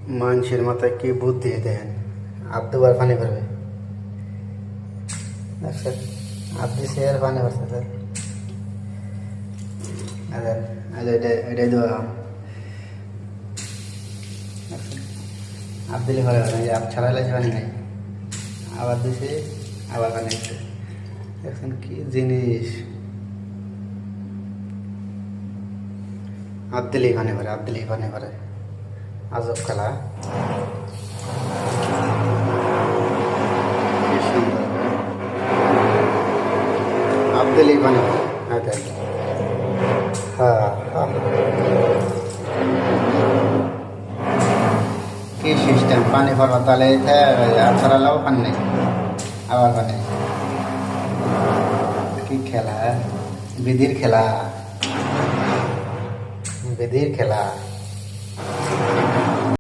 মানুষের মাথায় কি বুদ্ধি দেন, আর দুবার পানি ভরবে। দেখছেন আর দিছে আর পানি ভরছে স্যার। এটাই দেওয়া আর দিলে ভালো হবে, আপ ছাড়ালে পানি নাই, আবার দিছে আবার পানি আসছে। দেখছেন কি জিনিস, আর দিলেই পানি ভরে, আর দিলেই পানি ভরে, আজব খেলা। কি সুন্দর, আর দিলেই পানি ভরে। হ্যাঁ হ্যাঁ, কি সিস্টেম, পানি ভরবা তাহলে আর ছাড়ালেও পানি নেই, আবার পানি। কি খেলা, বিধির খেলা, বিধির খেলা।